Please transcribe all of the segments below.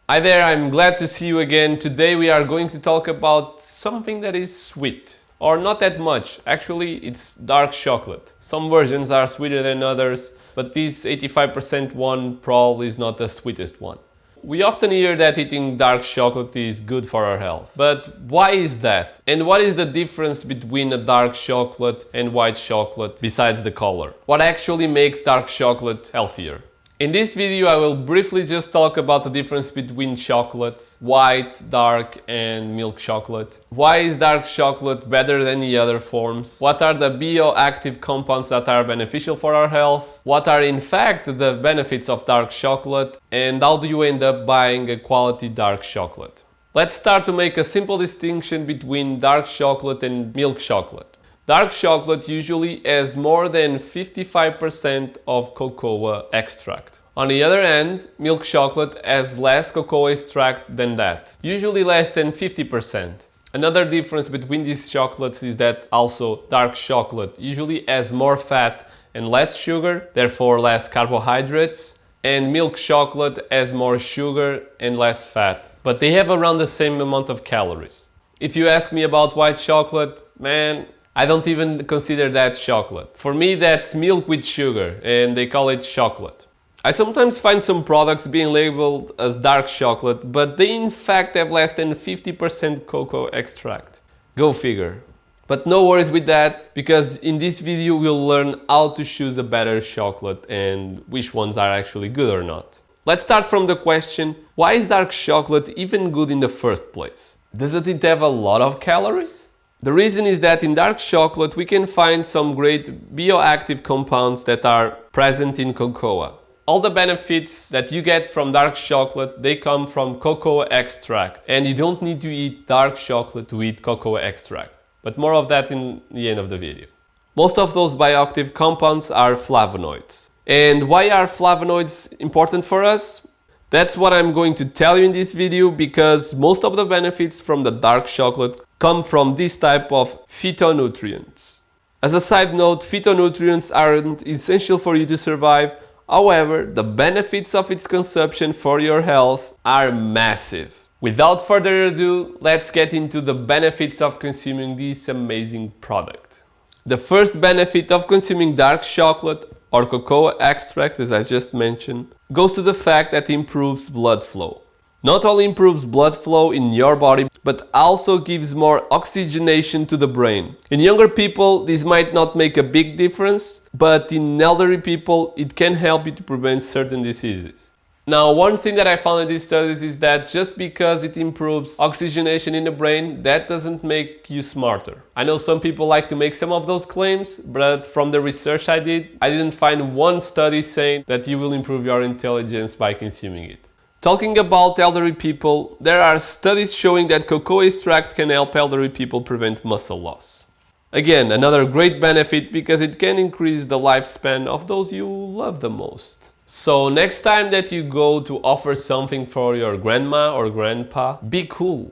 Hi there, I'm glad to see you again. Today we are going to talk about something that is sweet. Or not that much. Actually, it's dark chocolate. Some versions are sweeter than others, but this 85% one probably is not the sweetest one. We often hear that eating dark chocolate is good for our health. But why is that? And what is the difference between a dark chocolate and white chocolate besides the color? What actually makes dark chocolate healthier? In this video I will briefly just talk about the difference between chocolates, white, dark and milk chocolate. Why is dark chocolate better than the other forms? What are the bioactive compounds that are beneficial for our health? What are in fact the benefits of dark chocolate? And how do you end up buying a quality dark chocolate? Let's start to make a simple distinction between dark chocolate and milk chocolate. Dark chocolate usually has more than 55% of cocoa extract. On the other hand, milk chocolate has less cocoa extract than that, usually less than 50%. Another difference between these chocolates is that also dark chocolate usually has more fat and less sugar, therefore less carbohydrates, and milk chocolate has more sugar and less fat, but they have around the same amount of calories. If you ask me about white chocolate, man, I don't even consider that chocolate. For me, that's milk with sugar, and they call it chocolate. I sometimes find some products being labeled as dark chocolate, but they in fact have less than 50% cocoa extract. Go figure. But no worries with that, because in this video we'll learn how to choose a better chocolate and which ones are actually good or not. Let's start from the question, why is dark chocolate even good in the first place? Doesn't it have a lot of calories? The reason is that in dark chocolate we can find some great bioactive compounds that are present in cocoa. All the benefits that you get from dark chocolate, they come from cocoa extract, and you don't need to eat dark chocolate to eat cocoa extract. But more of that in the end of the video. Most of those bioactive compounds are flavonoids. And why are flavonoids important for us? That's what I'm going to tell you in this video, because most of the benefits from the dark chocolate come from this type of phytonutrients. As a side note, phytonutrients aren't essential for you to survive. However, the benefits of its consumption for your health are massive. Without further ado, let's get into the benefits of consuming this amazing product. The first benefit of consuming dark chocolate or cocoa extract, as I just mentioned, goes to the fact that it improves blood flow. Not only improves blood flow in your body, but also gives more oxygenation to the brain. In younger people, this might not make a big difference, but in elderly people, it can help you to prevent certain diseases. Now, one thing that I found in these studies is that just because it improves oxygenation in the brain, that doesn't make you smarter. I know some people like to make some of those claims, but from the research I didn't find one study saying that you will improve your intelligence by consuming it. Talking about elderly people, there are studies showing that cocoa extract can help elderly people prevent muscle loss. Again, another great benefit because it can increase the lifespan of those you love the most. So next time that you go to offer something for your grandma or grandpa, be cool,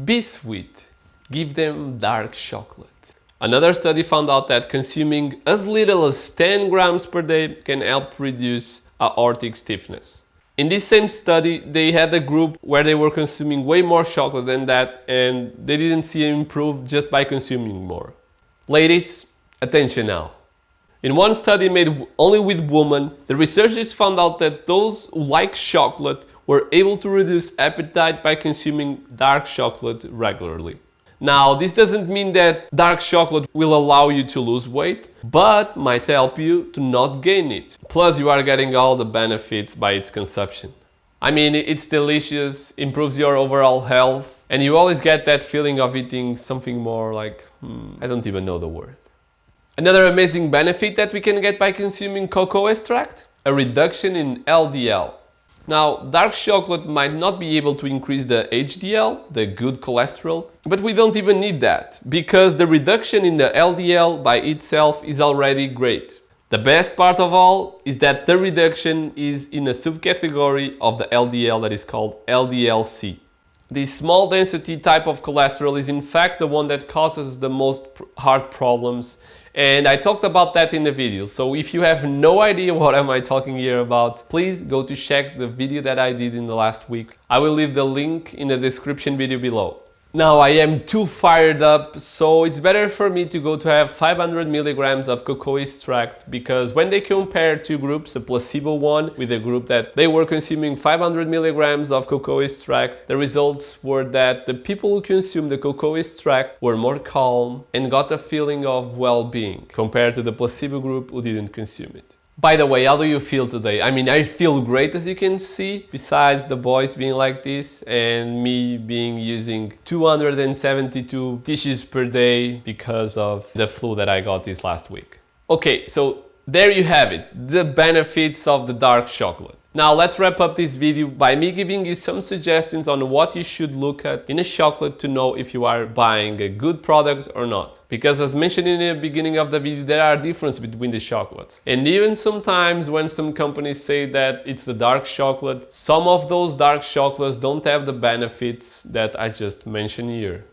be sweet, give them dark chocolate. Another study found out that consuming as little as 10 grams per day can help reduce aortic stiffness. In this same study, they had a group where they were consuming way more chocolate than that, and they didn't see it improve just by consuming more. Ladies, attention now. In one study made only with women, the researchers found out that those who like chocolate were able to reduce appetite by consuming dark chocolate regularly. Now, this doesn't mean that dark chocolate will allow you to lose weight, but might help you to not gain it. Plus, you are getting all the benefits by its consumption. I mean, it's delicious, improves your overall health, and you always get that feeling of eating something more like, I don't even know the word. Another amazing benefit that we can get by consuming cocoa extract, a reduction in LDL. Now, dark chocolate might not be able to increase the HDL, the good cholesterol, but we don't even need that, because the reduction in the LDL by itself is already great. The best part of all is that the reduction is in a subcategory of the LDL that is called LDL-C. This small density type of cholesterol is in fact the one that causes the most heart problems And I talked about that in the video. So if you have no idea what am I talking here about, please go to check the video that I did in the last week. I will leave the link in the description video below. Now I am too fired up, so it's better for me to go to have 500 milligrams of cocoa extract, because when they compare two groups, a placebo one with a group that they were consuming 500 milligrams of cocoa extract, the results were that the people who consumed the cocoa extract were more calm and got a feeling of well-being compared to the placebo group who didn't consume it. By the way, how do you feel today? I mean, I feel great, as you can see, besides the boys being like this and me being using 272 tissues per day because of the flu that I got this last week. Okay, so there you have it, the benefits of the dark chocolate. Now let's wrap up this video by me giving you some suggestions on what you should look at in a chocolate to know if you are buying a good product or not. Because as mentioned in the beginning of the video, there are differences between the chocolates. And even sometimes when some companies say that it's a dark chocolate, some of those dark chocolates don't have the benefits that I just mentioned here.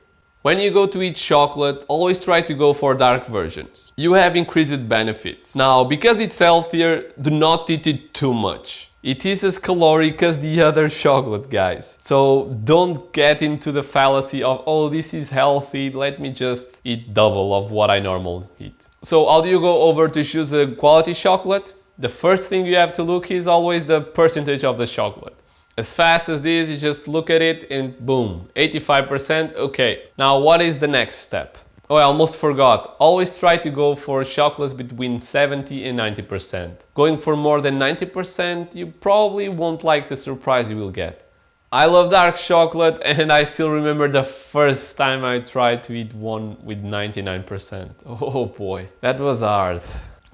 When you go to eat chocolate, always try to go for dark versions. You have increased benefits. Now, because it's healthier, do not eat it too much. It is as caloric as the other chocolate, guys. So don't get into the fallacy of, oh, this is healthy, let me just eat double of what I normally eat. So how do you go over to choose a quality chocolate? The first thing you have to look is always the percentage of the chocolate. As fast as this, you just look at it and boom, 85%, okay. Now what is the next step? Oh, I almost forgot. Always try to go for chocolates between 70 and 90%. Going for more than 90%, you probably won't like the surprise you will get. I love dark chocolate, and I still remember the first time I tried to eat one with 99%. Oh boy, that was hard.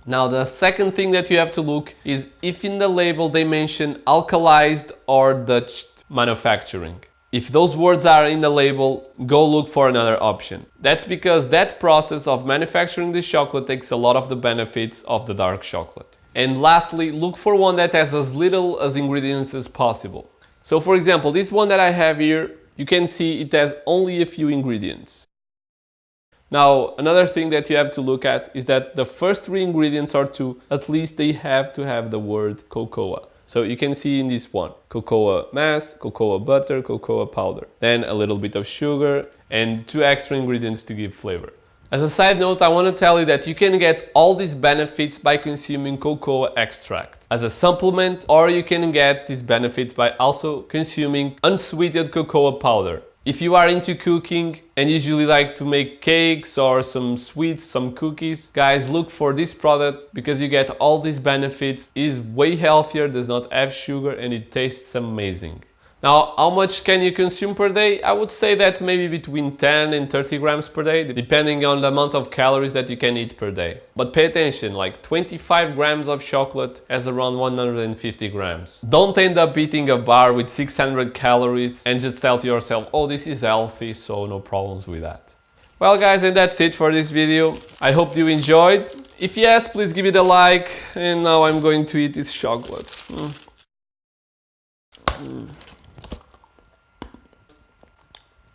Now the second thing that you have to look is if in the label they mention alkalized or Dutch manufacturing. If those words are in the label, go look for another option. That's because that process of manufacturing the chocolate takes a lot of the benefits of the dark chocolate. And lastly, look for one that has as little as ingredients as possible. So for example, this one that I have here, you can see it has only a few ingredients. Now, another thing that you have to look at is that the first three ingredients or two, at least they have to have the word cocoa. So you can see in this one, cocoa mass, cocoa butter, cocoa powder. Then a little bit of sugar and 2 extra ingredients to give flavor. As a side note, I want to tell you that you can get all these benefits by consuming cocoa extract as a supplement, or you can get these benefits by also consuming unsweetened cocoa powder. If you are into cooking and usually like to make cakes or some sweets, some cookies, guys, look for this product because you get all these benefits. It is way healthier, does not have sugar, and it tastes amazing. Now, how much can you consume per day? I would say that maybe between 10 and 30 grams per day, depending on the amount of calories that you can eat per day. But pay attention, like 25 grams of chocolate has around 150 grams. Don't end up eating a bar with 600 calories and just tell to yourself, oh, this is healthy, so no problems with that. Well guys, and that's it for this video. I hope you enjoyed. If yes, please give it a like. And now I'm going to eat this chocolate.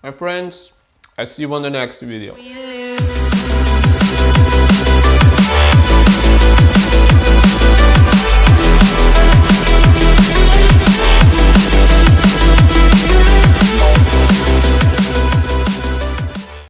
My friends, I see you on the next video.